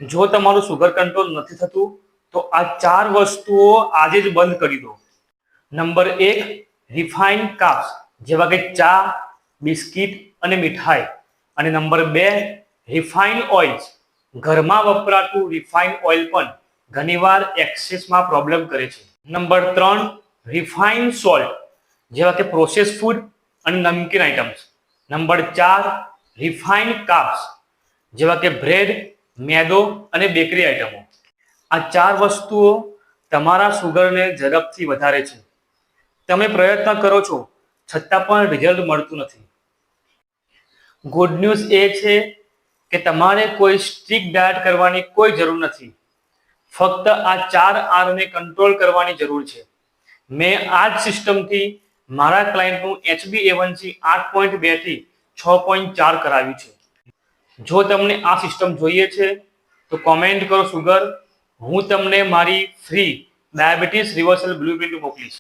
જો તમારું sugar control નથી થતું તો આ 4 વસ્તુઓ આજે જ બંધ કરી દો. નંબર 1, રિફાઇન્ડ કાર્બ્સ જેવા કે ચા, બિસ્કિટ અને મીઠાઈ. અને નંબર 2, રિફાઇન્ડ ઓઇલ્સ. ઘરમાં વપરાતું રિફાઇન્ડ ઓઇલ પણ ઘણીવાર એક્સેસમાં પ્રોબ્લેમ કરે છે. નંબર 3, રિફાઇન્ડ સોલ્ટ જેવા કે પ્રોસેસ ફૂડ અને નમકીન આઇટમ્સ. નંબર 4, રિફાઇન્ડ કાર્બ્સ જેવા કે બ્રેડ, મેદો અને બેકરી આઇટમો. આ 4 વસ્તુઓ તમારા સુગરને ઝડપથી વધારે છે. તમે પ્રયત્ન કરો છો છતાં પણ રિઝલ્ટ મળતું નથી. ગુડ ન્યૂઝ એ છે કે તમારે કોઈ સ્ટ્રિક્ટ ડાયટ કરવાની કોઈ જરૂર નથી. ફક્ત આ 4 આરને કંટ્રોલ કરવાની જરૂર છે. મેં આ જ સિસ્ટમથી મારા ક્લાયન્ટનું HbA1c 8.2 થી 6.4 કરાવ્યું છે. જો તમને આ સિસ્ટમ જોઈએ છે તો કોમેન્ટ કરો સુગર. હું તમને મારી ફ્રી ડાયાબિટીસ રિવર્સલ બ્લુપ્રિન્ટ મોકલીશ.